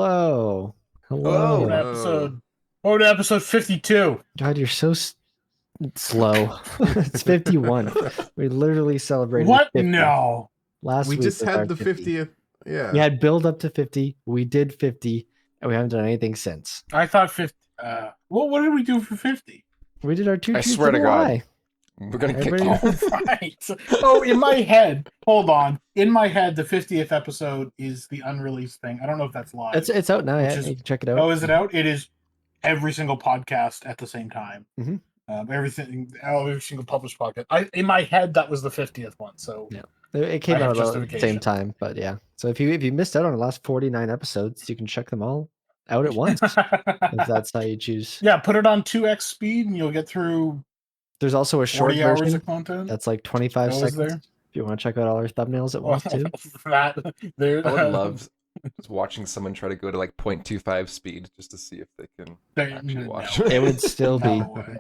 Hello. Hello. Hello. Welcome to episode 52. God, you're so slow. It's 51. We literally celebrated What? 50. No. Last We week just was had our the 50th. Yeah. We had build up to 50. We did 50, and we haven't done anything since. I thought 50. What did we do for 50? We did our two I truths swear and to a God. lie. We're gonna kick Everybody- you. Oh, right. Oh, in my head. Hold on. In my head, the 50th episode is the unreleased thing. I don't know if that's live. It's out now. Which Yeah, is- you can check it out. Oh, is it out? It is every single podcast at the same time. Mhm. Every single published podcast. In my head, that was the 50th one. So Yeah. It came I have out about at the same justification. time, but yeah. So if you missed out on the last 49 episodes, you can check them all out at once if that's how you choose. Yeah, put it on 2x speed and you'll get through There's also a short 40 hours version of content. that's like 25 That was seconds. there. If you want to check out all our thumbnails at once too. There, I would love just watching someone try to go to like 0.25 speed just to see if they can actually watch. It would still be No way.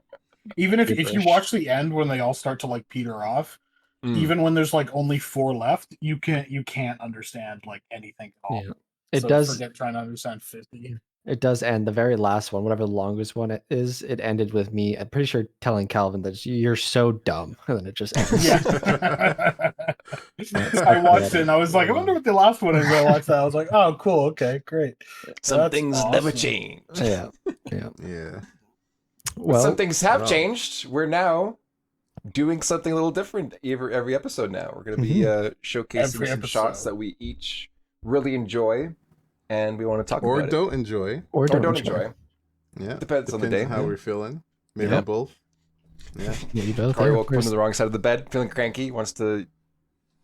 Even if you gibberish. watch the end when they all start to like peter off, even when there's like only 4 left, you can't understand like anything at all. Yeah. It So does forget trying to understand 50. it does end. The very last one, whatever the longest one it is, it ended with me, I'm pretty sure, telling Calvin that you're so dumb. And then it just ends. Yeah. I watched it and I was like, I wonder what the last one is. I watched that. I was like, oh, cool. Okay, great. Some That's things never awesome. change. Yeah. Yeah. Well, Some things have well. changed. We're now doing something a little different every episode now. We're going to be showcasing Every some shots episode. that we each really enjoy and we want to talk Or about don't enjoy. or it. Or don't don't enjoy. enjoy. Yeah. Depends on the day. how we're feeling. Maybe Yeah. both. Yeah. Yeah, you both Corey are, of woke up course. on the wrong side of the bed, feeling cranky, wants to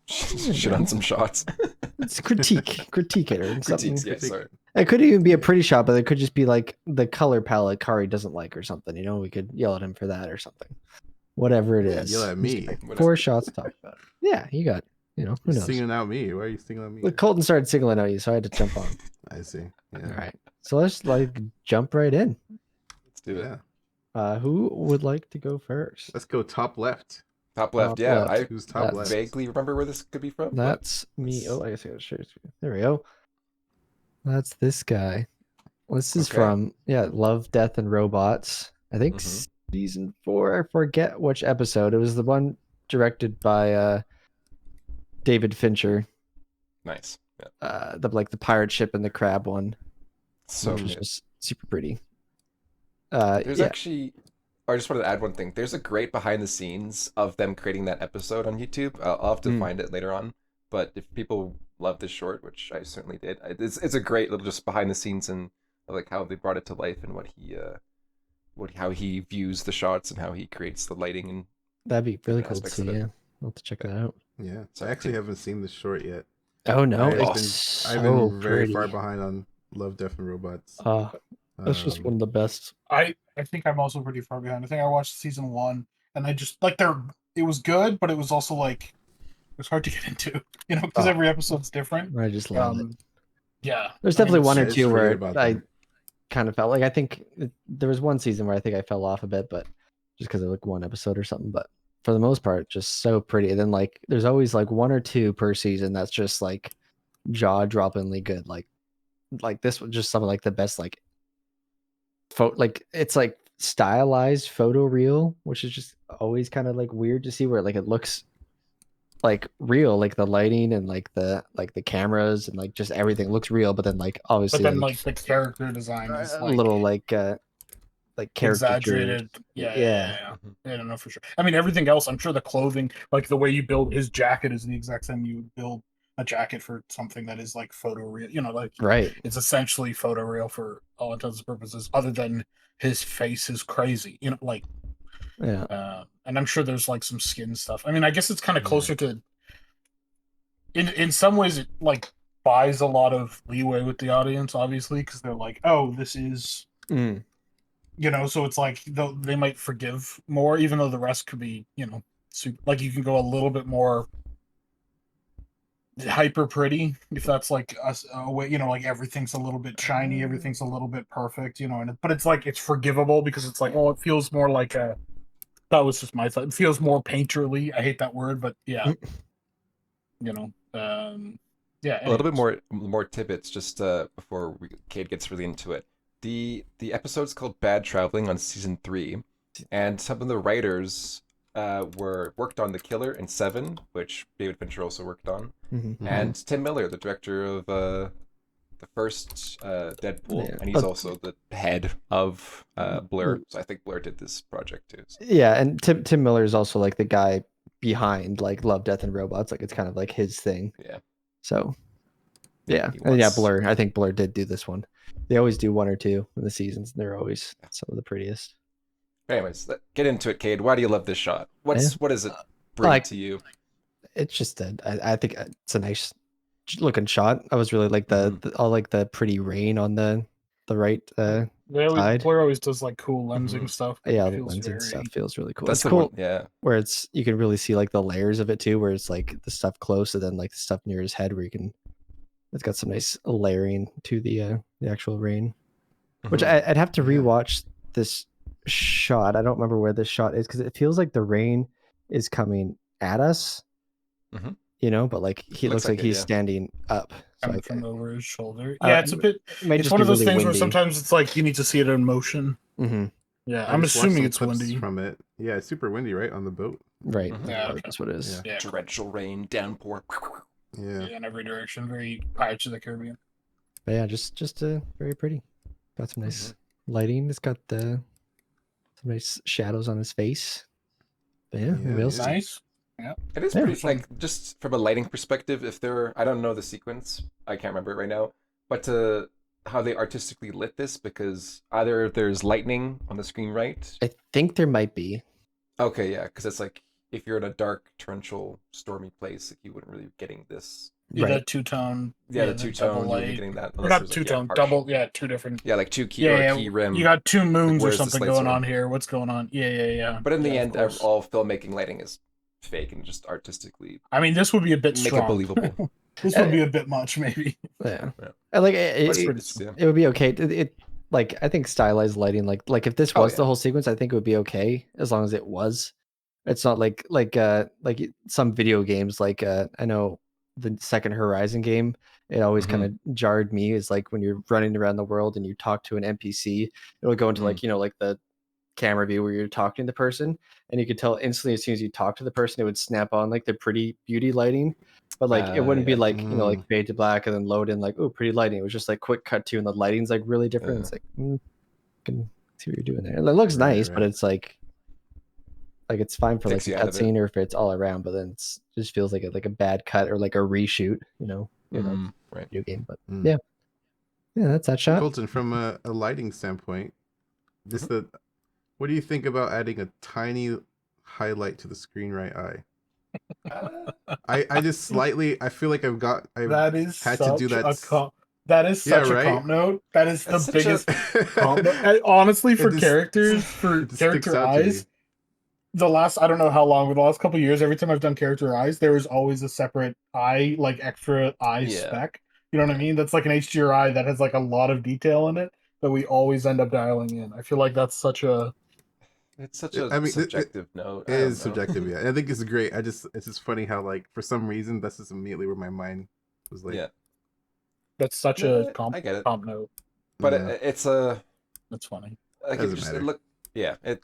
shit on some shots. It's critique it or something. Critiques, yeah, sorry. It could even be a pretty shot, but it could just be like the color palette Kari doesn't like or something. You know, we could yell at him for that or something. Whatever it Yeah, is. yell at me. Whatever. 4 shots to talk about. Yeah, you got, who knows? Singling out me. Why are you singling out me? Look, Colton started singling out you, so I had to jump on. I see. Yeah. All right. So let's jump right in. Let's do it. Yeah. Who would like to go first? Let's go top left. Top left, Top yeah. left. I Who's top That's left? vaguely remember where this could be from. but That's me. Oh, I guess I gotta share screen. There we go. That's this guy. This is Okay. from Love, Death, and Robots. I think Mhm. season 4. I forget which episode. It was the one directed by David Fincher. Nice. Yeah. The pirate ship and the crab one, So which was good. just super pretty. There's yeah. actually, I just wanted to add one thing. There's a great behind the scenes of them creating that episode on YouTube. I'll have to find it later on. But if people love this short, which I certainly did, it's a great little just behind the scenes and like how they brought it to life and how he views the shots and how he creates the lighting and That'd be really cool to aspects see. of it. Yeah, I'll have to check that out. Yeah. So I actually haven't seen this short yet. Oh no, I've it's I've so been very pretty. far behind on Love, Death, and Robots. That's just Um, one of the best. I think I'm also pretty far behind. I think I watched season 1 and I just like it was good, but it was also like it was hard to get into, because Oh. every episode's different. I just love it. Yeah. There's I mean, definitely one or it's two really where about I them. kind of felt like there was one season where I think I fell off a bit, but just because of like one episode or something. But for the most part, just so pretty. And then like there's always like 1 or 2 per season that's just like jaw-droppingly good. Like this was just some of like the best like it's like stylized photoreal, which is just always kind of like weird to see where like it looks like real, like the lighting and like the cameras and like just everything looks real, but then like obviously But then like the character design is a like little like caricatured. exaggerated. Yeah. Yeah. I don't know for sure. I mean, everything else, I'm sure the clothing, like the way you build his jacket is the exact same you would build a jacket for something that is like photoreal, like Right. it's essentially photoreal for all intents and purposes, other than his face is crazy, like, Yeah. and I'm sure there's like some skin stuff. I mean, I guess it's kind of closer to, in some ways it like buys a lot of leeway with the audience, obviously, because they're like, oh, this is, Mm. so it's like they might forgive more, even though the rest could be, super, like you can go a little bit more hyper pretty if that's like a way, like everything's a little bit shiny, everything's a little bit perfect, but it's like it's forgivable because it's like, oh, it feels more like that was just my thought. It feels more painterly. I hate that word, but yeah, Yeah, A little bit anyways. more tidbits just before Cade gets really into it. The episode's called Bad Traveling on season 3, and some of the writers were worked on The Killer and Seven, which David Fincher also worked on, Mm-hmm. and Tim Miller, the director of the first Deadpool, Yeah. and he's also the head of Blur. So I think Blur did this project too. So. Yeah, and Tim Miller is also like the guy behind like Love, Death, and Robots. Like it's kind of like his thing. Yeah. So yeah, He and yeah, wants- Blur. I think Blur did do this one. They always do one or two in the seasons. And they're always some of the prettiest. Anyways, get into it, Cade. Why do you love this shot? What does it bring like- to you? It's just I think it's a nice looking shot. I was really like all like the pretty rain on the right side. Blur always does like cool lensing Mhm. stuff. Yeah, the Feels lensing very- stuff feels really cool. That's It's the cool one. Yeah. where it's you can really see like the layers of it too, where it's like the stuff close and then like the stuff near his head where you can. It's got some nice layering to the actual rain. Which Mhm. I'd have to rewatch this shot. I don't remember where this shot is because it feels like the rain is coming at us. Mhm. You know, but like he Looks looks like like it, he's yeah. standing up. So coming I, from over his shoulder. Uh, Yeah, it's a bit. it might It's just one be of those really things where windy. sometimes it's like you need to see it in motion. Mm-hmm. Yeah, I I'm just watched assuming some it's clips windy. from it. Yeah, it's super windy, right, on the boat. Right. Mhm. Yeah, Right, that's what it is. Yeah. Yeah, Torrential rain, downpour. Yeah. in every direction. Very Pirates of the Caribbean. But yeah, just very pretty. Got some nice Mm-hmm. lighting. It's got some nice shadows on his face. But yeah, Yeah, anybody else? yeah. Nice. It is Yeah. pretty, like, just from a lighting perspective, if there, I don't know the sequence, I can't remember it right now, but how they artistically lit this, because either there's lightning on the screen, right? I think there might be. Okay, yeah, because it's like, if you're in a dark, torrential, stormy place, like, you wouldn't really be getting this. Yeah, Right. that two-tone. Yeah, the double two-tone, you wouldn't be light. getting that. Or unless not there's, like, two-tone, harsh- double. Yeah, two different. Yeah, like two key, Yeah, or yeah. a key rim. You got two moons or where's the something lights going are. on here. What's going on? Yeah. But in the Yeah, of end, course. all filmmaking lighting is fake and just artistically I mean, this would be a bit make strong. it believable. This would be a bit much, maybe. Yeah. Yeah. And like That's pretty It's- strong. yeah. it would be okay. It like I think stylized lighting, like if this Oh, was yeah. the whole sequence, I think it would be okay as long as it was. It's not like some video games. Like I know the second Horizon game, it always kind of jarred me. Is like when you're running around the world and you talk to an NPC, it would go into like like the camera view where you're talking to the person, and you could tell instantly as soon as you talk to the person, it would snap on like the pretty beauty lighting. But like it wouldn't be yeah. like like fade to black and then load in like, oh, pretty lighting. It was just like quick cut to, and the lighting's like really different. It's like can see what you're doing there. And it looks Right, nice, but right. it's like it's fine for Takes like a you out of it. cutscene or if it's all around, but then it's just feels like a bad cut or like a reshoot, Right. video game. But Mm. yeah, that's that shot. Colton, from a lighting standpoint, what do you think about adding a tiny highlight to the screen right eye? I just slightly, I feel like That is had to such do that a s- comp. That is Yeah, such a right? comp note. That is the That's such a- biggest comp note. And honestly, for just- characters, for it just character sticks out to me. eyes, the last I don't know how long, but the last couple of years, every time I've done character eyes, there is always a separate eye, like extra eye Yeah. spec. You know what I mean? That's like an HDR eye that has like a lot of detail in it that we always end up dialing in. I feel like that's such a It's such a I mean, subjective note. It I don't is know. subjective, yeah. And I think it's great. It's just funny how like for some reason that's just immediately where my mind was like, Yeah, that's such No, a comp I get it. comp note. but yeah. it's a That's funny. like Doesn't it just matter. it look yeah it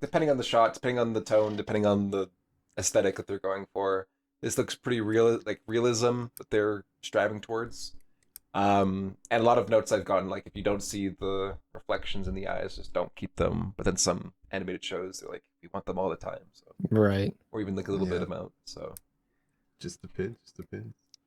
depending on the shot, depending on the tone, depending on the aesthetic that they're going for. This looks pretty real, like realism that they're striving towards. And a lot of notes I've gotten, like if you don't see the reflections in the eyes, just don't keep them. But then some animated shows, they're like, we want them all the time, so Right. or even like a little bit Yeah. amount. So just the pin.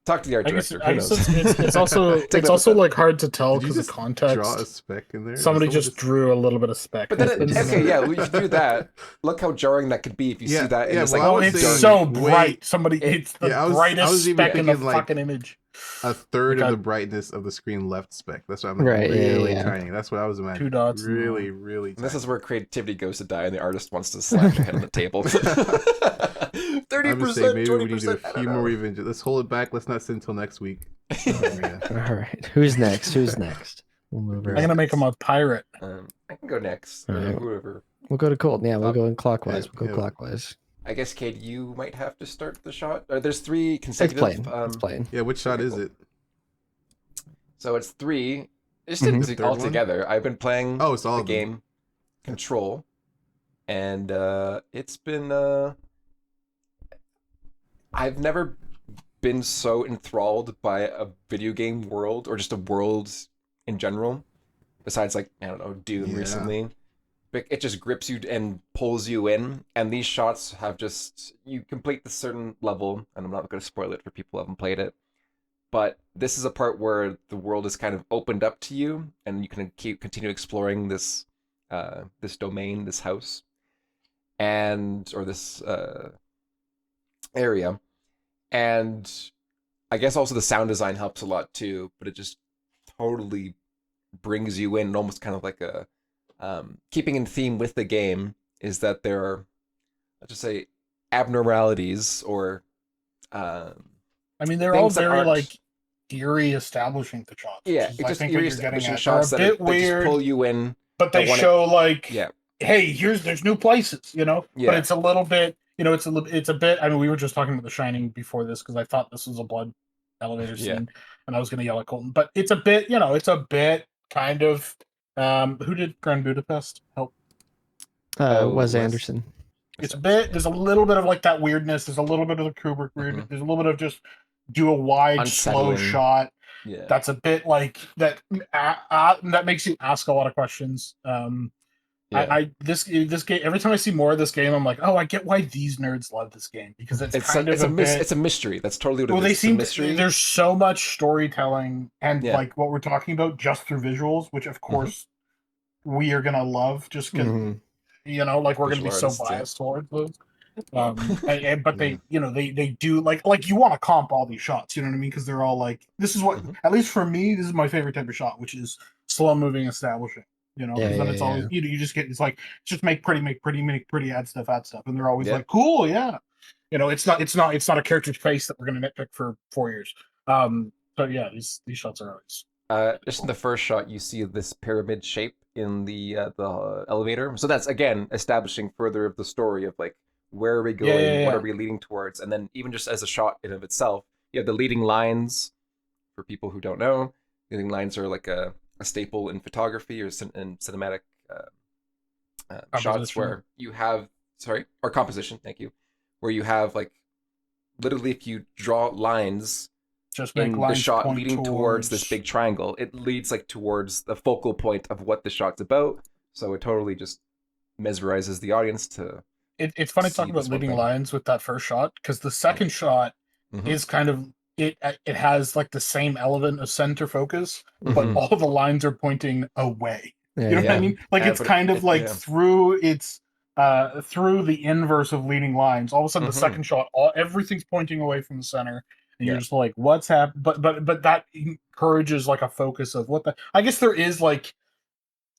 talk to the art I guess, director. I Who guess knows? it's also Take it's that also with like hard to tell Did you because of just context. draw a speck in there? Somebody Someone just drew a little bit of speck. But then, That's been- okay, yeah, well, if you do that, look how jarring that could be if you Yeah, see that. And yeah, it's well, like, I Oh, was it's saying so way- bright. Somebody, it's the Yeah, I was brightest even speck in the thinking, like, fucking image. a third Like of I- the brightness of the screen left speck. That's what I'm like, Right, yeah, really yeah. tiny. That's what I was imagining. 2 dots and Really, one. really And this tiny. is where creativity goes to die, and the artist wants to slam their head on the table. 30%, I'm just saying, maybe we need to do 20%, I a don't few more know. revenge. Let's hold it back. Let's not sit until next week. Yeah. All right. Who's next? Who's next? We'll move I'm around. gonna make him a pirate. I can go next. Or Alright. whoever. We'll go to Colton. Yeah, we'll go in clockwise. Yeah, We'll go yeah. clockwise. I guess, Cade, you might have to start the shot. There's 3 It's consecutive. playing. It's playing. Yeah, which shot Okay, is cool. it? So it's 3. Just Mhm. The third all one? together. I've been playing Oh, it's all the of them. game Control, and it's been. I've never been so enthralled by a video game world or just a world in general. Besides, like, I don't know, Doom Yeah. recently. But it just grips you and pulls you in. And these shots have just, you complete this certain level, and I'm not going to spoil it for people who haven't played it. But this is a part where the world is kind of opened up to you, and you can continue exploring this domain, this house, or this area. And I guess also the sound design helps a lot too, but it just totally brings you in, almost kind of like a keeping in theme with the game is that there are, let's just say, abnormalities or I mean, they're all things that very aren't. like eerie establishing the shots. Yeah, Which is, it's I just think what eerie you're getting establishing at. They're a shots that bit that just weird, pull you in. but That they want show like, yeah, hey, there's new places, But yeah, it's a little bit, it's a bit. I mean, we were just talking about The Shining before this because I thought this was a blood elevator yeah. scene, and I was going to yell at Colton, but it's a bit, it's a bit kind of. Who did Grand Budapest? Help. Wes Wes Anderson. It's a Anderson, bit. yeah. There's a little bit of like that weirdness. There's a little bit of the Kubrick weird. Mhm. There's a little bit of just do a wide, slow Unsettling. shot. Yeah. That's a bit like that. That makes you ask a lot of questions. Yeah. This game. Every time I see more of this game, I'm like, oh, I get why these nerds love this game because it's kind of a bit. It's a mystery. That's totally what Well, it they is. It's a seem mystery. there's so much storytelling and Yeah. like what we're talking about just through visuals, which of course we are gonna love just because Mhm. like we're gonna Visual be so artists, yeah. biased towards those. But Yeah. they do like you want to comp all these shots, you know what I mean? Because they're all like this is what Mhm. at least for me this is my favorite type of shot, which is slow moving establishing. Yeah, Because then yeah, it's always yeah. you just get it's like just make pretty, add stuff, and they're always Yeah. like cool, yeah. It's not a character's face that we're gonna nitpick for 4 years. So yeah, these shots are always Just in cool. the first shot, you see this pyramid shape in the elevator. So that's again establishing further of the story of like where are we Yeah, going, yeah, what are yeah. we leading towards, and then even just as a shot in of itself, you have the leading lines. For people who don't know, leading lines are like a staple in photography or in cinematic shots Composition. where you have or composition. Thank you, where you have like literally if you draw lines Just make in the lines shot point leading towards this towards. big triangle, it leads like towards the focal point of what the shot's about. So it totally just mesmerizes the audience to It's funny see talking about this one leading thing. lines with that first shot because the second shot Mhm. is kind of it has like the same element of center focus, but Mhm. all the lines are pointing away. Yeah, You know what I Yeah. mean? Like it's But kind of like yeah. through the inverse of leading lines. All of a sudden, the Mhm. second shot, everything's pointing away from the center, and you're Yeah. just like, "What's happened?" But that encourages like a focus of what the. I guess there is like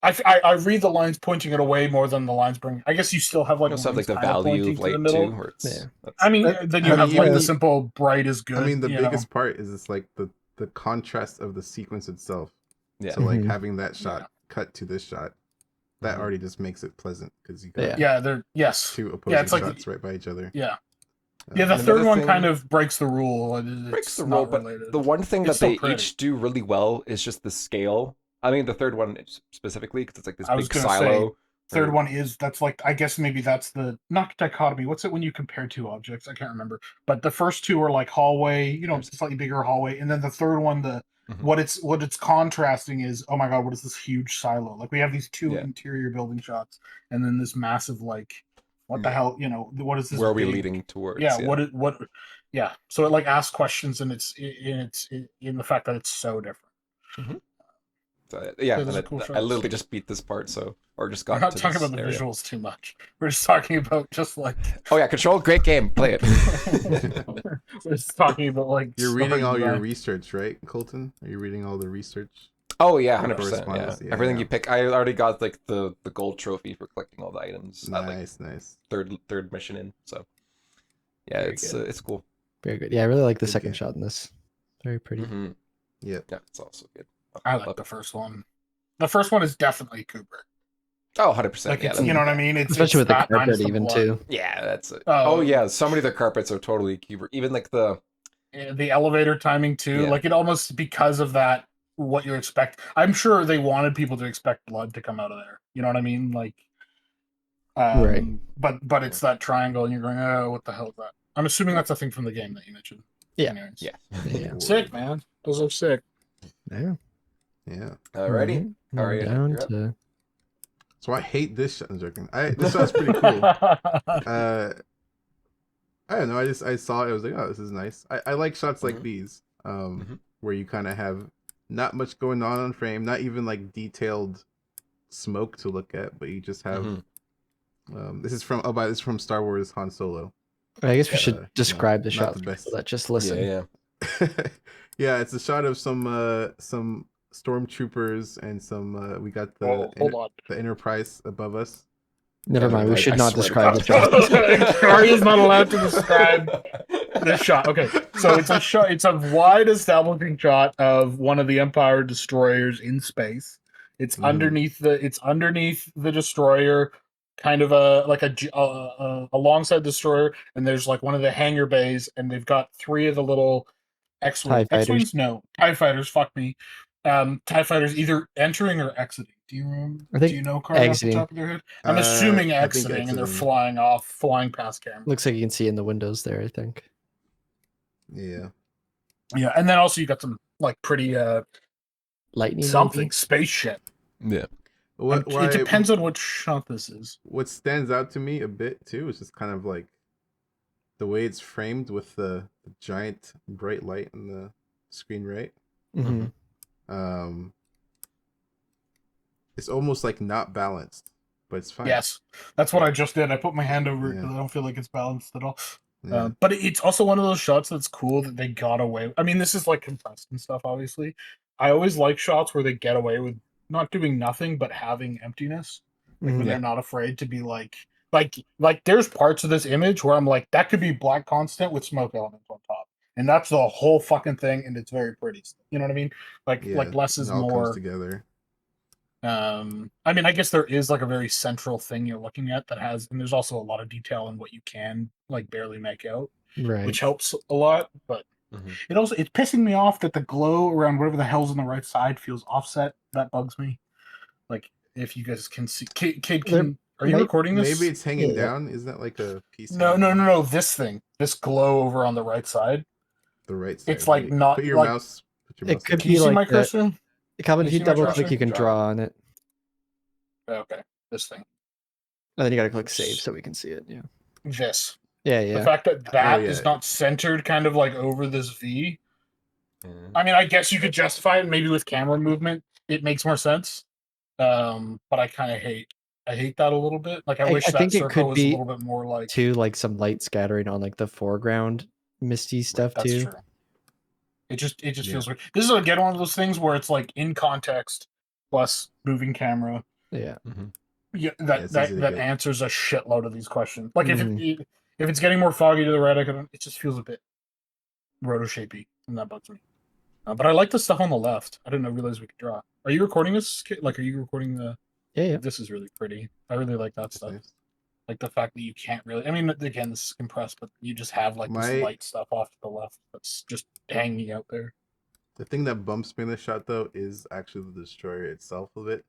I read the lines pointing it away more than the lines bring. I guess you still have You like also have lines like the kind of value pointing of to the light too, middle. where yeah. I mean, then you I have mean, like even the the, simple bright is good. I mean, the biggest part is it's like the contrast of the sequence itself. Yeah. So like Mhm. having that shot Yeah. cut to this shot, that Mhm. already just makes it pleasant because you got Yeah. Yeah, they're yes. two Yeah, opposing it's like shots right by each other. yeah. Yeah, the And third another one kind thing of breaks the rule. breaks It's the rule, not but related. the one thing It's that still they pretty. each do really well is just the scale. I mean, the third one specifically because it's like this I was big gonna say silo. third Or, one is that's like I guess maybe that's the not dichotomy. What's it when you compare two objects? I can't remember. But the first two are like hallway, slightly bigger hallway, and then the third one, Mhm. what it's contrasting is oh my god, what is this huge silo? Like we have these two Yeah. interior building shots, and then this massive like what the Yeah. hell? What is this Where are we big? leading towards? Yeah, Yeah. what? Yeah, so it like asks questions, and it's in the fact that it's so different. Mhm. So, yeah, Yeah, those are and cool I shots. literally just beat this part, or just We're got not to talking this about the area. visuals too much. We're just talking about just like Oh yeah, Control, great game, play it. we're just talking about like You're story reading all your design. research, right, Colton? Are you reading all the research? Oh yeah, The 100%. Yeah, correspondence? Yeah, everything yeah. you pick. I already got like the gold trophy for collecting all the items. At, like, Nice. third mission in. So yeah, Very it's good. it's cool. Very good. Yeah, I really like the Good second game. shot in this. Very pretty. Mm-hmm. Yep. Yeah, it's also good. I like Love the it. first one. The first one is definitely Kubrick. Oh, 100%. Like Yeah, it's, you know what I mean? Especially with the that carpet minus the even blood. too. yeah, that's it. Oh. Oh yeah, so many of the carpets are totally keeper. Even like the The elevator timing too. Yeah. Like it almost because of that, what you expect. I'm sure they wanted people to expect blood to come out of there. You know what I mean? Like, Right. But it's that triangle, and you're going, oh, what the hell is that? I'm assuming that's a thing from the game that you mentioned. Yeah. Anyways. yeah. Yeah. Sick, man. Those are sick. Yeah. Yeah. Alrighty, Now Ariana, down you're up. to So I hate this shot. I'm joking. This shot's pretty cool. I don't know. I saw it. I was like, oh, this is nice. I like shots like Mhm. these, Mhm. where you kind of have not much going on frame, not even like detailed smoke to look at, but you just have. This is from Star Wars Han Solo. I guess we should describe the not shot the for best. people that just listen. Yeah. Yeah, it's a shot of some stormtroopers and some. We got hold on. the Enterprise above us. Never mind. We I should not swear to describe God. the shot. Arya's not allowed to describe this shot. Okay, so it's a shot. It's a wide establishing shot of one of the Empire destroyers in space. It's underneath the destroyer, kind of alongside the destroyer, and there's like one of the hangar bays, and they've got three of the little TIE fighters. X-wings. No, TIE fighters. Fuck me. TIE fighters either entering or exiting. Do you remember? I think Do you know, Carly, off the exiting. top of your head? I'm assuming I think exiting, and they're exiting. flying past camera. Looks like you can see in the windows there, I think. Yeah. Yeah, and then also you got some like pretty Lightning. something Maybe? spaceship. Yeah. It depends on what shot this is. What stands out to me a bit too is just kind of like the way it's framed with the giant bright light in the screen, right? Mm-hmm. It's almost like not balanced, but it's fine. Yes, that's what I just did. I put my hand over it because I don't feel like it's balanced at all. Yeah. But it's also one of those shots that's cool that they got away. I mean, this is like compressed and stuff, obviously. I always like shots where they get away with not doing nothing but having emptiness. Like when they're not afraid to be like there's parts of this image where I'm like, that could be black constant with smoke elements on top. And that's the whole fucking thing, and it's very pretty. You know what I mean? Like less is it all more. Comes together. I mean, I guess there is like a very central thing you're looking at that has, and there's also a lot of detail in what you can like barely make out, Right. which helps a lot. But it's pissing me off that the glow around whatever the hell's on the right side feels offset. That bugs me. Like if you guys can see, Kid, are you recording this? Maybe it's hanging down. Isn't that like a piece? No. This thing, this glow over on the right side. The right side. It's like not. Put your like, mouse. It could can be you see like my cursor? Calvin, if you double click, you can draw on it. Okay, this thing. And then you got to click save so we can see it. Yeah. This. Yeah. The fact that is not centered kind of like over this V. I mean, I guess you could justify it maybe with camera movement. It makes more sense. But I kind of hate that a little bit. Like I wish that circle was a little bit more like like some light scattering on like the foreground misty stuff that's too. True. It just feels weird. This is again one of those things where it's like in context plus moving camera. Yeah. Yeah, that answers a shitload of these questions. Like if it's getting more foggy to the right, it just feels a bit roto-shapey, and that bugs me. But I like the stuff on the left. I didn't realize we could draw. Are you recording this? Like, are you recording the? Yeah. This is really pretty. I really like that stuff. Nice. Like the fact that you can't really. I mean, again, this is compressed, but you just have like this light stuff off to the left that's just hanging out there. The thing that bumps me in the shot though is actually the destroyer itself of it.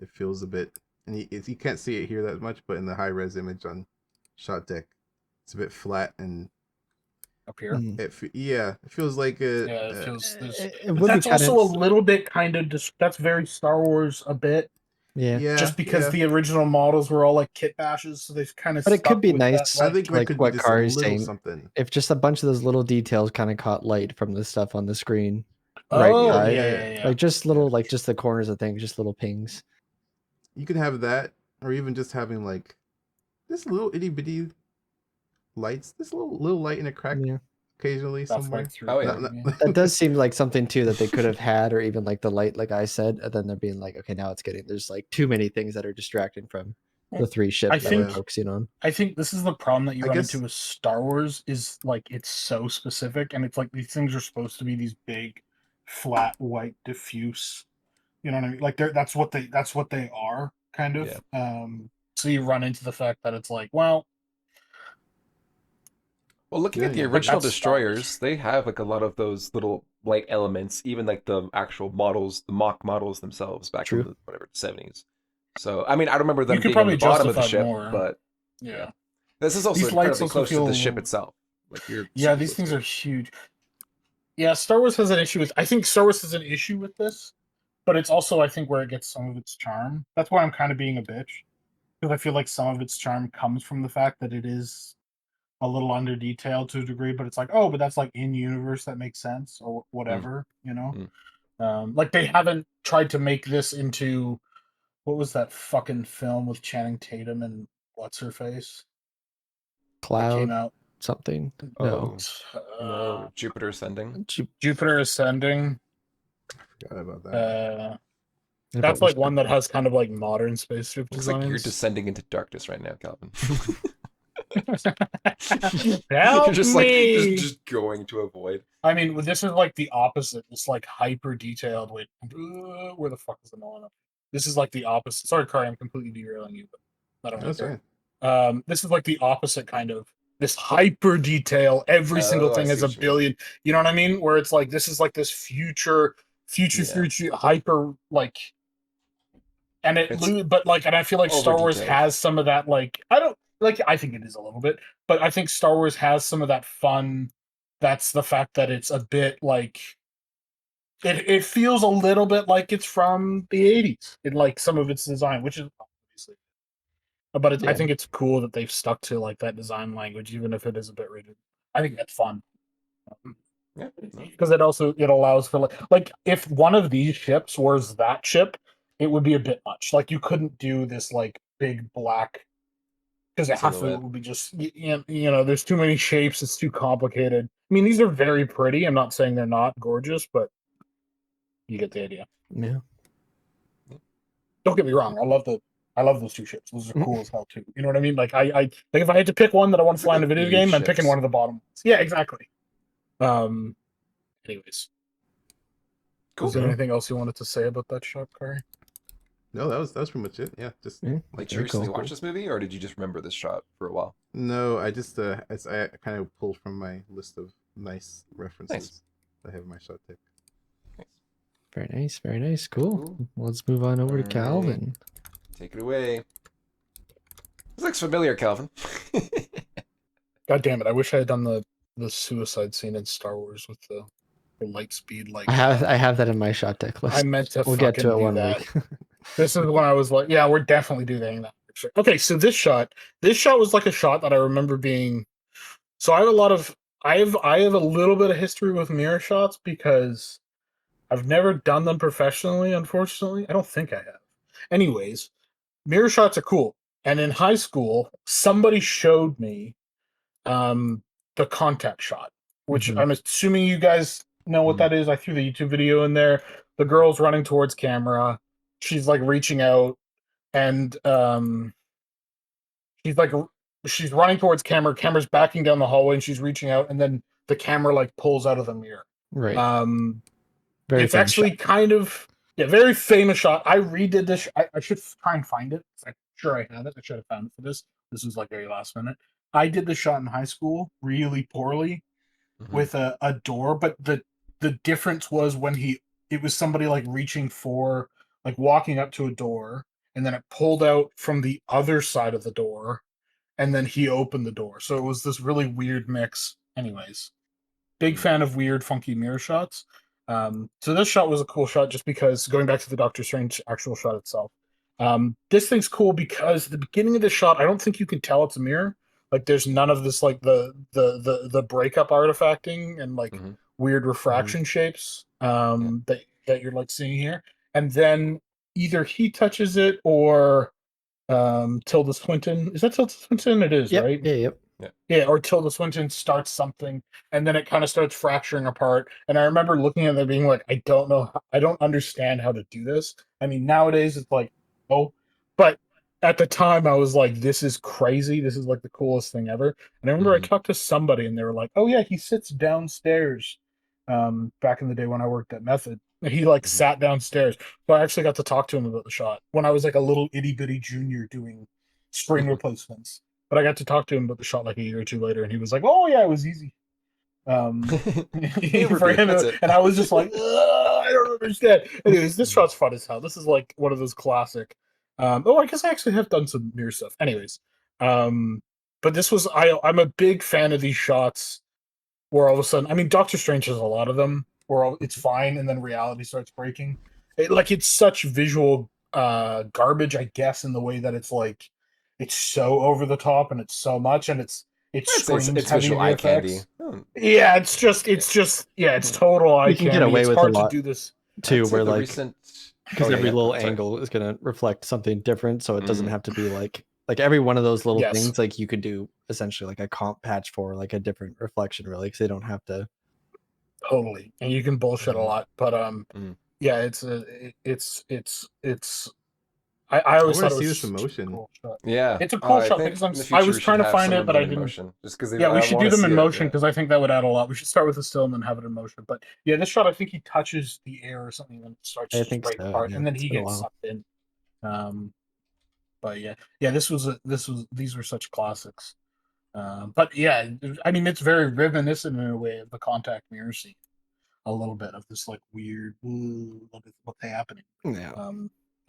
It feels a bit, and you can't see it here that much, but in the high res image on Shot Deck, it's a bit flat and. Up here, it feels like a. Yeah, it feels. That's also a little bit kind of. That's very Star Wars a bit. Yeah. Just because the original models were all like kit bashes, so they've kind of. But it could be nice. I think like what Car is saying. Something. If just a bunch of those little details kind of caught light from the stuff on the screen. Yeah. Like just little, like just the corners of things, just little pings. You can have that, or even just having like this little itty bitty lights, this little light in a crack occasionally somewhere. That does seem like something too that they could have had, or even like the light, like I said, and then they're being like, okay, now there's like too many things that are distracting from the three ships that we're focusing on. I think this is the problem that you run into with Star Wars is like it's so specific, and it's like these things are supposed to be these big, flat, white, diffuse. You know what I mean? Like that's what they are. kind of. Yeah. So you run into the fact that it's like, well, looking at the like original that's Star Wars. destroyers, they have like a lot of those little light elements, even like the actual models, the mock models themselves back in True. the whatever 70s. So I mean, I don't remember You them could being on probably the bottom of the justify ship, more. but Yeah. this is also These lights incredibly also close to the ship feel itself. Like you're Yeah, super these close things to are it. huge. Yeah, Star Wars has an issue with. I think Star Wars has an issue with this, but it's also I think where it gets some of its charm. That's why I'm kind of being a bitch because I feel like some of its charm comes from the fact that it is a little under detailed to a degree, but it's like, oh, but that's like in universe that makes sense or Mm, whatever, you know. mm. Like they haven't tried to make this into what was that fucking film with Channing Tatum and what's her face that came Cloud out? something. No. Oh no, Jupiter ascending. Jupiter Ascending. Forgot about that. That's like one that has kind of like modern spaceship Looks like you're designs. descending into darkness right now, Calvin. You're Help just like me! just going to avoid. I mean, this is like the opposite. It's like hyper detailed. Wait, where the fuck is the Nolan? This is like the opposite. Sorry, Kari, I'm completely derailing you, but I don't That's care. right. This is like the opposite kind of this hyper detail. Every single Oh, I thing see has a what you mean. billion. You know what I mean? Where it's like this is like this future Yeah. hyper like and It's but like and I feel like over Star Wars detailed. has some of that like I don't like I think it is a little bit, but I think Star Wars has some of that fun. That's the fact that it's a bit like it feels a little bit like it's from the 80s in like some of its design, which is obviously but I Yeah. think it's cool that they've stuck to like that design language even if it is a bit rigid. I think that's fun. Yeah. No. Because it allows for like if one of these ships was that ship, it would be a bit much. Like you couldn't do this like big black because half of it Silhouette. would be just there's too many shapes. It's too complicated. I mean, these are very pretty. I'm not saying they're not gorgeous, but you get the idea. Yeah. Don't get me wrong. I love those two ships. Those are cool as hell too. You know what I mean? Like I like if I had to pick one that I want to These are fly in a like video leaf game, I'm picking ships. one of the bottom ones. Yeah, exactly. Anyways, Cool. is there anything else you wanted to say about that shot, Kari? No, that was pretty much it. Yeah, just Yeah. like Did you recently watch this movie, or did you just remember this shot for a while? No, I just I kind of pulled from my list of nice Nice. references. I have my shot deck. Nice. Very nice. Very nice. Cool. Cool. Let's move on over to Alright. Calvin. Take it away. This looks familiar, Calvin. God damn it! I wish I had done the suicide scene in Star Wars with the light speed. Like I have that in my shot deck list. I meant to. We'll get to it do one that. week. This is when I was like, yeah, we're definitely doing that. For sure. Okay, so this shot was like a shot that I remember being. So I have a lot of I have a little bit of history with mirror shots because I've never done them professionally. Unfortunately, I don't think I have. Anyways, mirror shots are cool. And in high school, somebody showed me um, the contact shot, which Mhm. I'm assuming you guys know what that is. I threw the YouTube video in there. The girl's running towards camera. She's like reaching out, and she's like she's running towards camera. Camera's backing down the hallway, and she's reaching out, and then the camera like pulls out of the mirror. Right. Very It's famous actually shot. kind of very famous shot. I redid this. I should try and find it. I'm sure I have it. I should have found it for this. This was like very last minute. I did the shot in high school really poorly with a door, but the difference was when it was somebody like reaching for like walking up to a door and then it pulled out from the other side of the door and then he opened the door. So it was this really weird mix. Anyways, big fan of weird, funky mirror shots. So this shot was a cool shot just because going back to the Doctor Strange actual shot itself. This thing's cool because the beginning of the shot, I don't think you can tell it's a mirror. Like there's none of this like the breakup artifacting and like weird refraction shapes that you're like seeing here. And then either he touches it or Tilda Swinton. Is that Tilda Swinton? It is, Yep. right? Yeah. Yep. Yeah, or Tilda Swinton starts something, and then it kind of starts fracturing apart. And I remember looking at it being like, I don't know, I don't understand how to do this. I mean, nowadays it's like, oh, but at the time I was like, this is crazy. This is like the coolest thing ever. And I remember I talked to somebody, and they were like, oh yeah, he sits downstairs. Back in the day when I worked at Method, He like sat downstairs. So I actually got to talk to him about the shot when I was like a little itty bitty junior doing spring replacements. But I got to talk to him about the shot like a year or two later, and he was like, "Oh yeah, it was easy." For him, That's it. and I was just like, I don't understand. Anyways, this shot's fun as hell. This is like one of those classic. I guess I actually have done some mirror stuff. Anyways, but this was I'm a big fan of these shots where all of a sudden, I mean, Doctor Strange has a lot of them where it's fine and then reality starts breaking. It's such visual garbage, I guess, in the way that it's like it's so over the top and it's so much and it screams it's heavy visual eye candy. VFX. Yeah, it's total eye You can candy. get away it's with a hard lot to do this too, where the like recent because every little angle is gonna reflect something different, so it doesn't have to be like every one of those little things. Like you could do essentially like a comp patch for like a different reflection, really, because they don't have to. Totally, and you can bullshit a lot, but yeah, I always thought it was some motion. Cool shot. Yeah, it's a cool shot because I was trying to find it, but I didn't. Motion, just because we should do them in motion because I think that would add a lot. We should start with the still and then have it in motion. But yeah, this shot I think he touches the air or something and it starts to break apart, and then he gets sucked in. But yeah, these were such classics. But yeah, I mean, it's very reminiscent in a way of the contact mirror scene. A little bit of this like weird, what's happening? Yeah.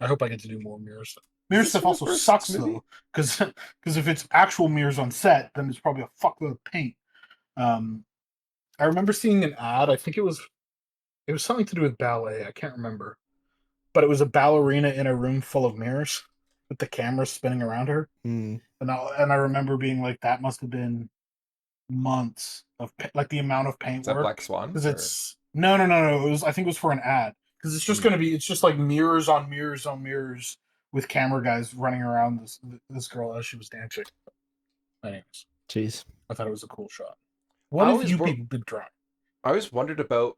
I hope I get to do more mirror stuff. Mirror stuff also sucks though, because if it's actual mirrors on set, then it's probably a fuckload of paint. I remember seeing an ad. I think it was something to do with ballet. I can't remember, but it was a ballerina in a room full of mirrors with the camera spinning around her. And I remember being like, that must have been months of like the amount of paint work. Black Swan? Because it's no. It was, I think it was for an ad. Because it's just gonna be, it's just like mirrors on mirrors on mirrors with camera guys running around this girl as she was dancing. Anyways, jeez, I thought it was a cool shot. What have you people been trying? I always wondered about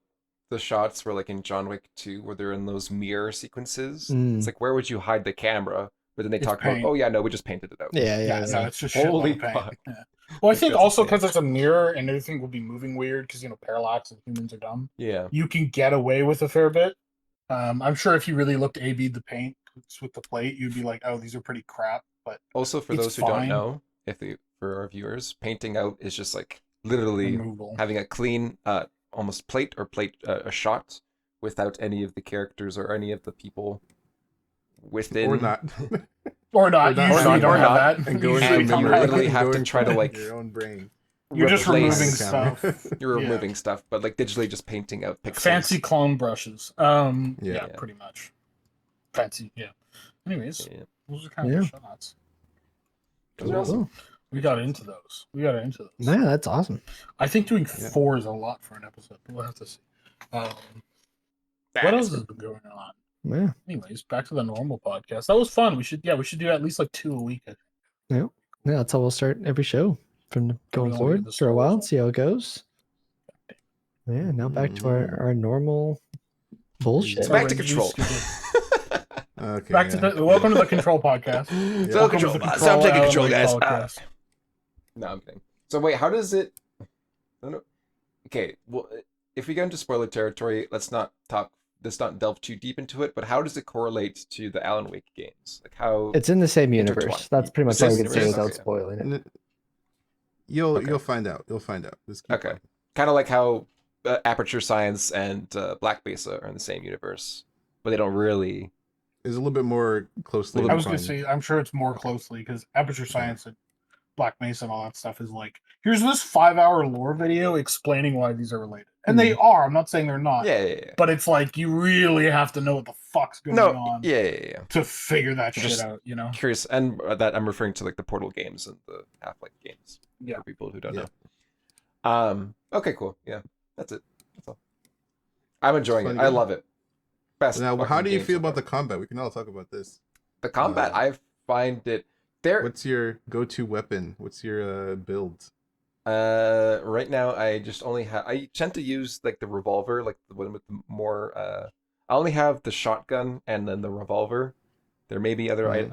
the shots where, like in John Wick 2, where they're in those mirror sequences. It's like, where would you hide the camera? But then they talk about, oh yeah, no, we just painted it out. Yeah. No, it's just holy fuck. Yeah. Well, I think also because it's a mirror and everything will be moving weird because parallax and humans are dumb. Yeah, you can get away with a fair bit. I'm sure if you really looked A/B'd the paint with the plate, you'd be like, oh, these are pretty crap. But also for those who don't know, for our viewers, painting out is just like literally having a clean, almost plate a shot without any of the characters or any of the people within. Or not. Or not. Usually don't have that. And you literally have to try to like your own brain. You're just removing stuff. You're removing stuff, but like digitally just painting out pixels. Fancy clone brushes. Yeah, pretty much. Fancy, yeah. Anyways, those are kind of shots. Those are awesome. We got into those. Yeah, that's awesome. I think doing 4 is a lot for an episode, but we'll have to see. What else has been going on? Yeah. Anyways, back to the normal podcast. That was fun. We should do at least like 2 a week. Yeah, that's how we'll start every show from going forward for a while. See how it goes. Yeah. Now back to our normal bullshit. It's back to control. Okay. Back to welcome to the Control Podcast. So I'm taking control, guys. No, I'm kidding. So wait, how does it? Okay, well, if we get into spoiler territory, let's not delve too deep into it. But how does it correlate to the Alan Wake games? Like how it's in the same universe. That's pretty much all we can say without spoiling it. You'll find out. Okay, kind of like how Aperture Science and Black Mesa are in the same universe, but they don't really. Is a little bit more closely. I was going to say, I'm sure it's more closely because Aperture Science and Black Mesa and all that stuff is like, here's this 5-hour lore video explaining why these are related. And they are. I'm not saying they're not. Yeah. But it's like, you really have to know what the fuck's going on. Yeah. To figure that shit out, Curious. And that I'm referring to like the Portal games and the Half-Life games. Yeah. For people who don't know. Okay, cool. Yeah. That's it. That's all. I'm enjoying it. I love it. Best. Now, how do you feel about the combat? We can all talk about this. The combat, I find it there. What's your go-to weapon? What's your build? Right now I just only have. I tend to use like the revolver, like the one with the more. I only have the shotgun and then the revolver. There may be other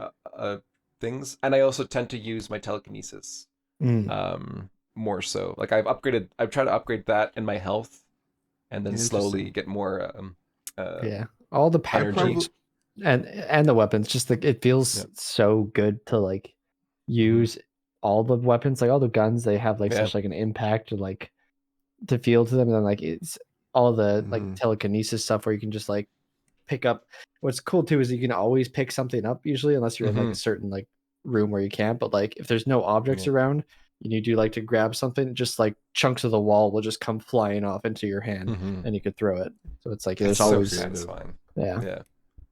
things, and I also tend to use my telekinesis. More so, like I've tried to upgrade that in my health, and then slowly get more Yeah, all the packaging and the weapons. Just like it feels so good to like use all the weapons, like all the guns. They have like such like an impact, or like to feel to them, and then like it's all the like telekinesis stuff where you can just like pick up. What's cool too is you can always pick something up usually, unless you're in like a certain like room where you can't. But like if there's no objects around and you do like to grab something, just like chunks of the wall will just come flying off into your hand, and you could throw it. So it's like there's always so satisfying. Yeah,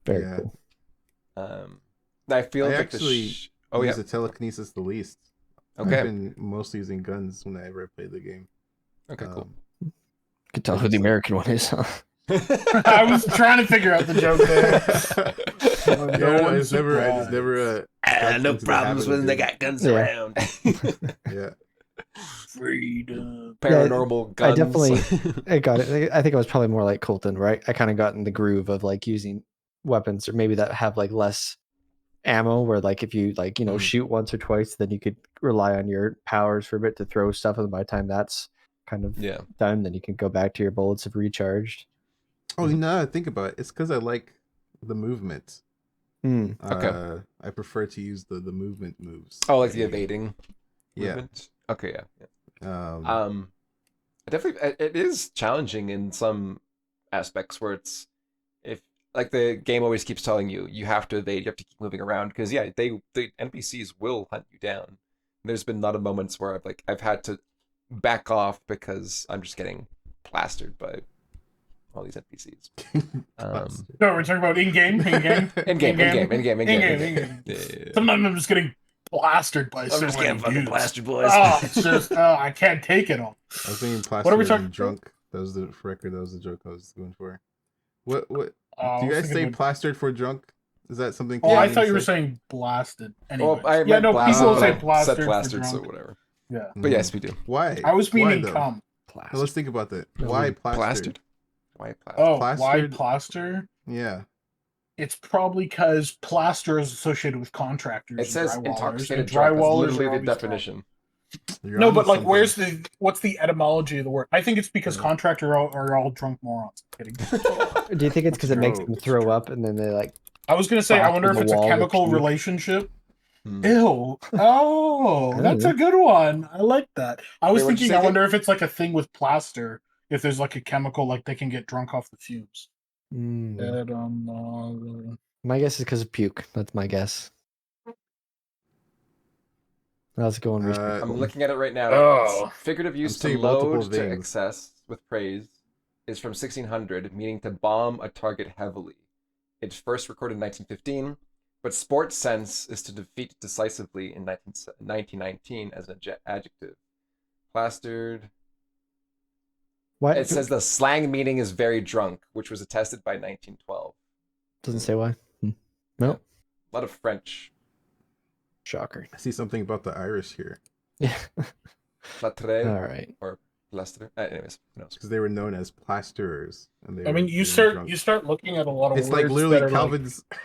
very cool. I feel I like actually use the telekinesis the least. Okay, I've been mostly using guns whenever I play the game. Okay, cool. You could tell who the American one is, huh? I was trying to figure out the joke there. It's never no problems when they got guns around. Freedom. Paranormal guns. I definitely I got it. I think I was probably more like Colton, right? I kind of got in the groove of like using weapons, or maybe that have like less ammo, where like if you like, shoot once or twice, then you could rely on your powers for a bit to throw stuff, and by the time that's kind of done, then you can go back to your bullets have recharged. Oh, now I think about it, it's because I like the movement. Okay. I prefer to use the movement moves. Oh, like the evading movement? Okay, definitely it is challenging in some aspects where it's, if like the game always keeps telling you have to evade, you have to keep moving around, because the NPCs will hunt you down. There's been a lot of moments where I've had to back off because I'm just getting plastered by all these NPCs. No, we're talking about in-game. Sometimes I'm just getting plastered by so many dudes. Fucking plastered, boys. It's just, I can't take it all. I was thinking plastered. What are we talking? Drunk. That was the record. That was the joke I was going for. What? Do you guys say plastered for drunk? Is that something? Oh, I thought you were saying blasted. Anyways. Well, people say plastered. Said plastered, so whatever. Yeah. But yes, we do. Why? I was meaning cum. Well, let's think about that. Why plastered? Why plastered? Oh, plastered? why plaster? Yeah. It's probably because plaster is associated with contractors. It says and intoxicated drunk. That's literally the definition. No, but like, what's the etymology of the word? I think it's because contractors are all drunk morons. I'm kidding. Do you think it's because it makes them throw up and then they like? I was gonna say, I wonder if it's a chemical relationship. Ew. Oh, that's a good one. I like that. I was thinking, I wonder if it's like a thing with plaster. If there's like a chemical, like they can get drunk off the fumes. My guess is because of puke. That's my guess. How's it going? I'm looking at it right now. Oh. Figurative use to load to excess with praise is from 1600, meaning to bomb a target heavily. It first recorded in 1915, but sports sense is to defeat decisively in 1919 as an adjective. Plastered. What? It says the slang meaning is very drunk, which was attested by 1912. Doesn't say why. No. Yeah. A lot of French. Shocker. I see something about the Irish here. Yeah. Plâtre. All right. Or plaster. Anyways, who knows? Because they were known as plasterers. And I mean, you start looking at a lot of words. It's like literally Calvin's. Like...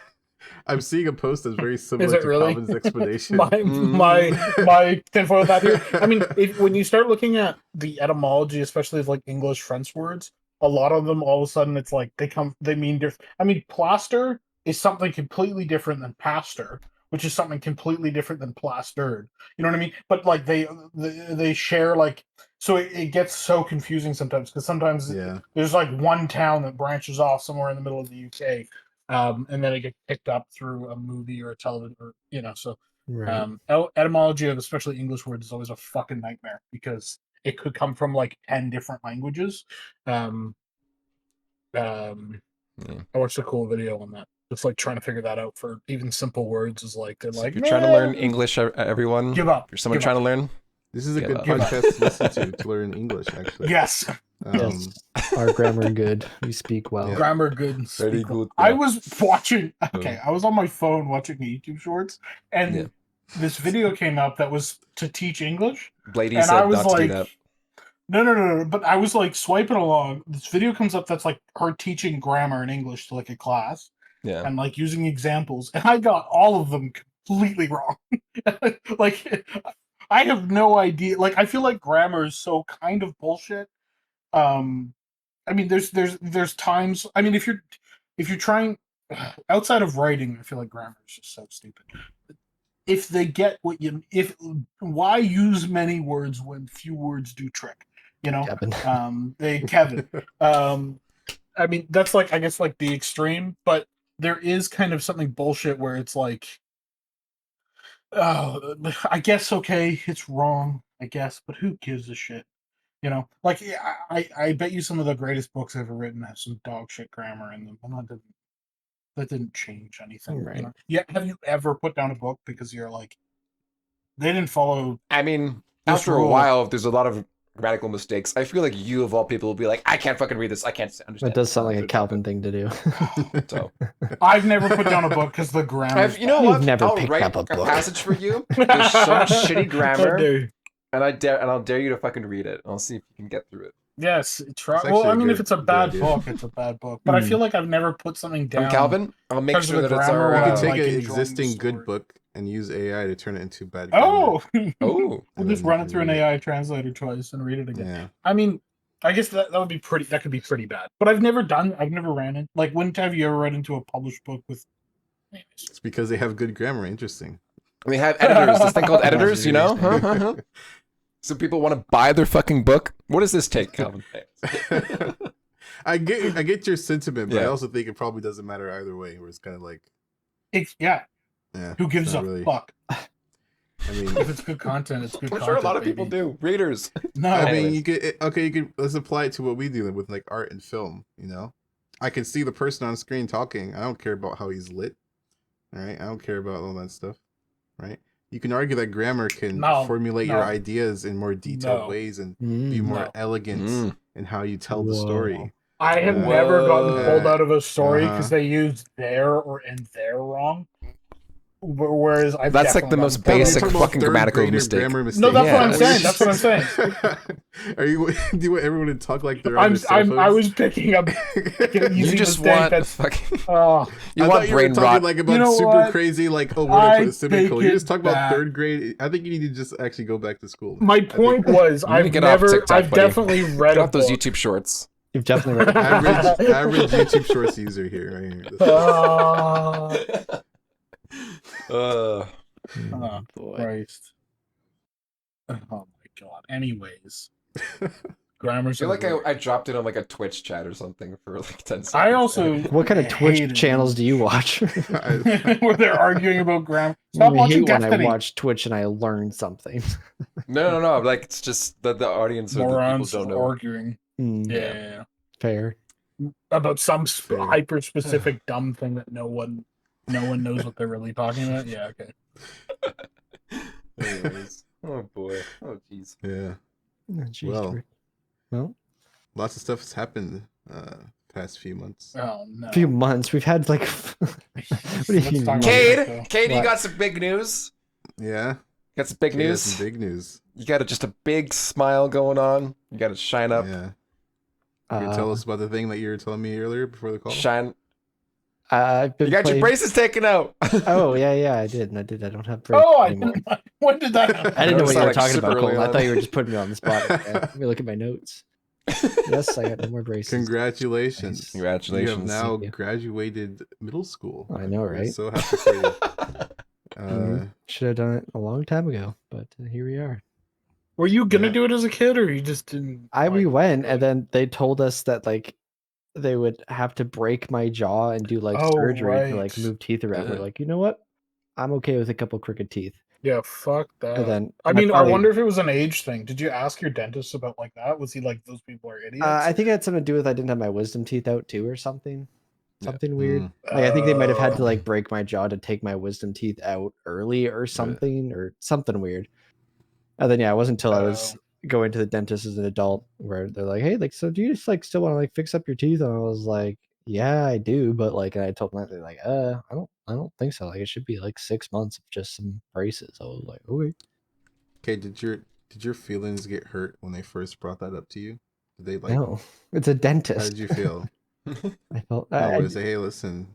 I'm seeing a post that's very similar to really? Calvin's explanation. my tinfoil hat here. I mean, when you start looking at the etymology, especially of like English French words, a lot of them all of a sudden it's like they mean different. I mean, plaster is something completely different than pastor, which is something completely different than plastered. You know what I mean? But like they share like, so it gets so confusing sometimes, because sometimes there's like one town that branches off somewhere in the middle of the UK. And then it gets picked up through a movie or a television, or so. Right. Etymology of especially English words is always a fucking nightmare, because it could come from like 10 different languages. I watched a cool video on that. Just like trying to figure that out for even simple words is like they're like. If you're trying to learn English, everyone. Give up. If you're someone trying to learn. This is a good podcast to listen to learn English. Actually. Yes. Yes. Our grammar good. We speak well. Yeah. Grammar good. And very good. Yeah. I was watching. Okay, I was on my phone watching YouTube Shorts, and this video came up that was to teach English. Blady said not to do that. No. But I was like swiping along. This video comes up that's like her teaching grammar in English to like a class. Yeah. And like using examples, and I got all of them completely wrong. Like, I have no idea. Like, I feel like grammar is so kind of bullshit. I mean, there's times. I mean, if you're trying outside of writing, I feel like grammar is just so stupid. If they get what you, if why use many words when few words do trick? You know, Kevin. Kevin. I mean, that's like, I guess, like the extreme, but there is kind of something bullshit where it's like, oh, I guess okay, it's wrong, I guess, but who gives a shit? You know, like I bet you some of the greatest books ever written have some dog shit grammar in them, and that didn't change anything. Right. You know? Yeah. Have you ever put down a book because you're like, they didn't follow? I mean, this after a rule? while, if there's a lot of grammatical mistakes, I feel like you of all people will be like, I can't fucking read this. I can't understand. That does sound like a Calvin thing to do. So I've never put down a book because the grammar. you know You've what? never I'll picked write up a a book. passage for you. There's so much shitty grammar, Dude. and I'll dare you to fucking read it. I'll see if you can get through it. Yes, try. It's Well, actually I a mean, good- if it's a good bad idea. book, it's a bad book. But I feel like I've never put something down. I'm Calvin. I'll make because of sure the that it's grammar our. when You I'm, can take like, an enjoying the existing good story. book and use AI to turn it into bad grammar. Oh, Oh, we'll just run it through an AI translator twice and read it again. Yeah. I mean, I guess that would be pretty. That could be pretty bad. But I've never ran it. Like, when have you ever read into a published book with? It's because they have good grammar. Interesting. we have editors. This thing called editors. You know. Some people want to buy their fucking book. What does this take, Calvin? I get your sentiment, but I Yeah. also think it probably doesn't matter either way. Where it's kind of like, Yeah. yeah, Who gives a fuck? I mean, If it's good content, it's good I'm content. sure a lot of people baby. do. Readers. No, I mean, Anyways. you could let's apply it to what we deal with, like art and film. You know, I can see the person on screen talking. I don't care about how he's lit. All right, I don't care about all that stuff. Right? You can argue that grammar can formulate your ideas in more detailed ways and be more elegant in how you tell the story. I have never gotten pulled out of a story because they used their or in their wrong. Whereas that's like the most basic fucking grammatical mistake. No, that's what I'm saying. That's what I'm saying. Are you? Do you want everyone to talk like they're? I was picking up. You just want fucking. You want brain rot. Like about super crazy, like we're gonna put a semicolon. You just talk about third grade. I think you need to just actually go back to school. My point was, I've definitely read. Get off those YouTube shorts. You've definitely read average YouTube Shorts user here, right here. Oh Christ! Oh my God. Anyways, grammar's. I feel like I dropped it on like a Twitch chat or something for like 10 seconds. I also. What kind of Twitch channels do you watch? Where they're arguing about grammar. Stop watching Destiny. When I watch Twitch and I learn something. No. Like it's just the audience or the people don't know. Arguing. Yeah. Fair. About some hyper specific dumb thing that no one knows what they're really talking about. Yeah, okay. Anyways. Oh boy. Oh jeez. Yeah. Oh, geez, well, lots of stuff has happened past few months. Oh no. Few months. We've had like what do you mean? Cade, you got some big news? Yeah. Got some big news? Some big news. You got just a big smile going on. You got to shine up. Yeah. You can tell us about the thing that you were telling me earlier before the call. Shine. You got your braces taken out. Oh yeah, I did. I don't have braces anymore. When did that happen? I didn't know what you were talking about, Cole. I thought you were just putting me on the spot. Let me look at my notes. Yes, I got no more braces. Congratulations! Nice. Congratulations! You have now graduated middle school. I know, right? I'm so happy for you. Should have done it a long time ago, but here we are. Were you gonna do it as a kid, or you just didn't? We went, and then they told us that like they would have to break my jaw and do like surgery to like move teeth around. We're like, you know what? I'm okay with a couple crooked teeth. Yeah, fuck that. And then I mean, I wonder if it was an age thing. Did you ask your dentist about like that? Was he like, those people are idiots? I think it had something to do with I didn't have my wisdom teeth out too, or something. Something weird. Like I think they might have had to like break my jaw to take my wisdom teeth out early or something, or something weird. And then it wasn't until I was going to the dentist as an adult where they're like, hey, like, so do you just like still want to like fix up your teeth? And I was like, yeah, I do, but like, and I told them, they're like, I don't think so. Like, it should be like 6 months of just some braces. I was like, okay. Okay, did your feelings get hurt when they first brought that up to you? Did they like? No, it's a dentist. How did you feel? I felt. I would say, hey, listen.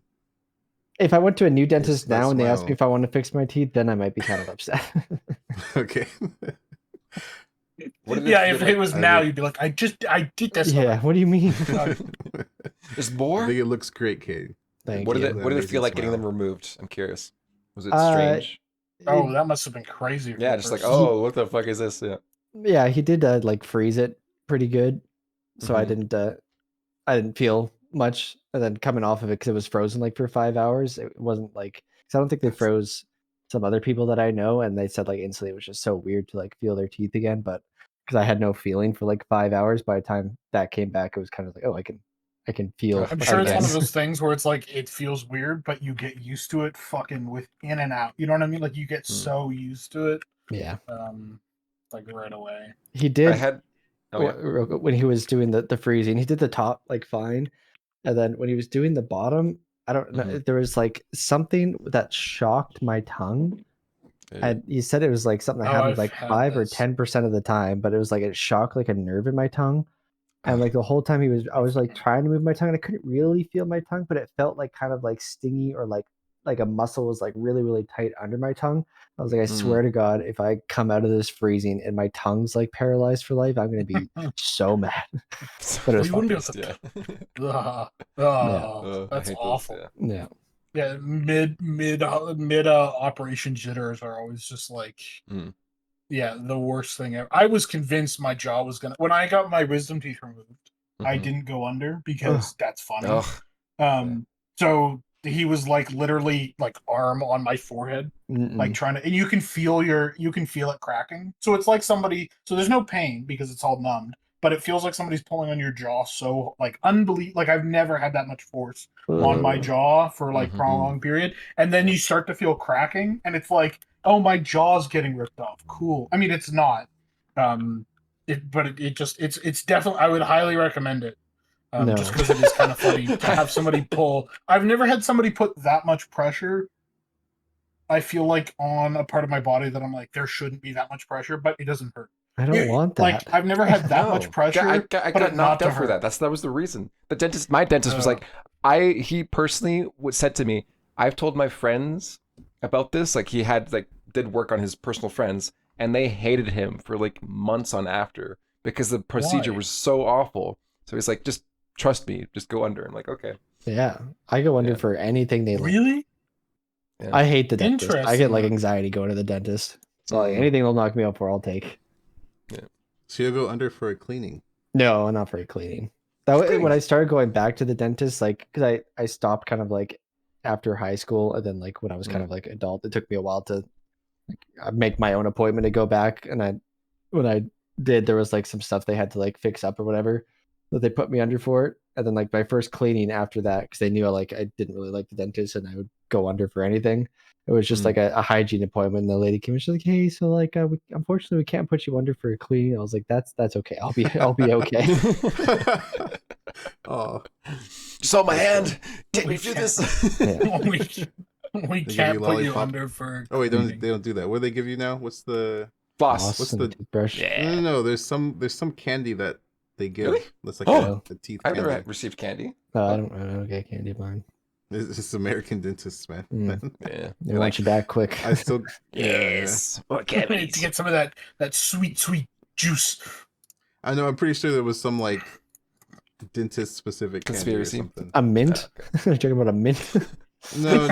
If I went to a new dentist now and they asked me if I want to fix my teeth, then I might be kind of upset. Okay. What did Yeah, feel if like? it was I now, think- you'd be like, I did this. Yeah, already." what do you mean? There's I more. think it looks great, Kate. Thank What did you. it? That What did it amazing feel like getting them smile. removed? I'm curious. Was it Uh, strange? Oh, it- that must have been crazy. For Yeah, the just like, first- oh, what the fuck is this? Yeah. yeah, he did like freeze it pretty good, so Mhm. I didn't feel much. And then coming off of it because it was frozen like for 5 hours, it wasn't like because I don't think they froze some other people that I know, and they said like instantly it was just so weird to like feel their teeth again. But because I had no feeling for like 5 hours, by the time that came back, it was kind of like, oh, I can feel Ugh. I'm sure it's one of again. those things where it's like it feels weird, but you get used to it fucking with in and out. You know what I mean? Like you get so used to it, Yeah, like right away. he I did had. Oh yeah. when he was doing the freezing. He did the top like fine, and then when he was doing the bottom, I don't know. Mhm. There was like something that shocked my tongue. And you said it was like something that Oh, happened I've like had 5 or 10% of the time, but it was like it shocked like a nerve in my tongue. And like the whole time I was like trying to move my tongue and I couldn't really feel my tongue, but it felt like kind of like stingy or like a muscle was like really, really tight under my tongue. I was like, I swear to God, if I come out of this freezing and my tongue's like paralyzed for life, I'm gonna be so mad. But it was you wouldn't be able Yeah. to. Yeah. I That's hate awful. those, Yeah. Yeah, mid operation jitters are always just like, Mm. yeah, the worst thing ever. I was convinced my jaw was gonna when I got my wisdom teeth removed. I Mhm. didn't go under because that's funny. Ugh. So he was like literally like arm on my forehead, like Mm-mm. trying to, and you can feel it cracking. So it's like somebody. So there's no pain because it's all numbed, but it feels like somebody's pulling on your jaw. So like like I've never had that much force on my Ugh. jaw for like Mhm. prolonged period, and then you start to feel cracking, and it's like, oh, my jaw's getting ripped off. Cool. I mean, it's not. But it just it's definitely. I would highly recommend it. No. Just because it is kind of funny to have somebody pull. I've never had somebody put that much pressure. I feel like on a part of my body that I'm like there shouldn't be that much pressure, but it doesn't hurt. I don't want Like that. I've never had that No, much pressure, I but got it not knocked to out for hurt. that. That was the reason. My dentist was like, he personally said to me, I've told my friends about this. Like he had like did work on his personal friends, and they hated him for like months on after because the procedure Why? was so awful. So he's like, just trust me, just go under. I'm like, okay. Yeah. I go under Yeah. for anything they like. Really? Yeah. I hate the dentist. I get like Interesting. anxiety going to the dentist. So like anything they'll knock me up for, I'll take. So you'll go under for a cleaning. No, not for cleaning. That when I started going back to the dentist, like because I stopped kind of like after high school, and then like when I was kind of like adult, it took me a while to make my own appointment to go back. And when I did, there was like some stuff they had to like fix up or whatever that they put me under for it. And then like my first cleaning after that, because they knew I didn't really like the dentist and I would go under for anything. It was just like a hygiene appointment. And the lady came and she's like, "Hey, so like, unfortunately, we can't put you under for a cleaning." I was like, "That's okay. I'll be okay." Oh, Saw my hand. Take me through this. Yeah. we They give can't you put you lollipop? under for. oh wait, cleaning. they don't do that. What do they give you now? What's the Floss. What's And the- a toothbrush? Yeah. no? There's some candy that they give. Really? That's like Oh. a teeth I've candy. never received candy. No, I don't get candy of mine. It's just American dentists, man. Yeah. They want you back quick. I still Yes. What to cavities? get some of that sweet juice. I know. I'm pretty sure there was some like dentist specific Conspiracy. candy or something. A mint? You're talking about a mint? No.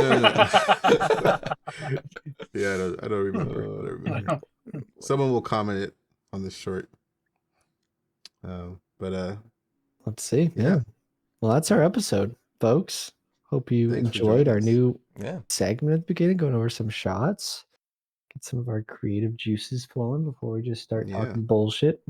Yeah, I don't remember. I don't remember. Someone will comment it on the short. But Let's see. Yeah. Yeah. Well, that's our episode, folks. Hope you Thanks for enjoyed joining our us. new Yeah. segment at the beginning, going over some shots, get some of our creative juices flowing before we just start Yeah. talking bullshit.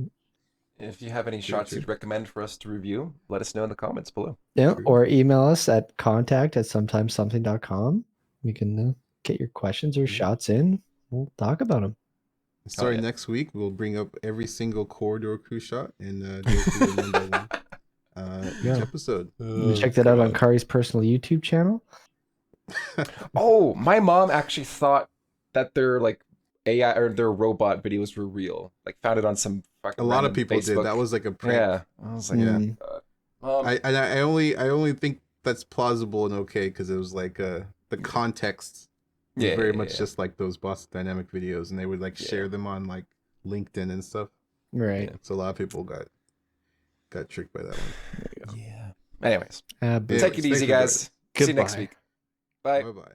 If you have any True, shots true. you'd recommend for us to review, let us know in the comments below. Yeah. True. Or email us at contact@sometimessomething.com. We can get your questions or shots in. We'll talk about them. Starting yeah. next week, we'll bring up every single corridor crew shot and go through them one by one. Each Yeah. episode. Check that out on Kari's personal YouTube channel. Oh, my mom actually thought that their like AI or their robot videos were real. Like found it on some fucking A lot of random people Facebook. did. That was like a prank. Yeah. I was like, Yeah. Mom, I only think that's plausible and okay because it was like the context was very much just like those Boston Dynamic videos, and they would like share them on like LinkedIn and stuff. Right. So a lot of people got tricked by that one. Yeah. Anyways, Anyways, take it easy, guys. See you next Goodbye. week. Bye. Bye bye.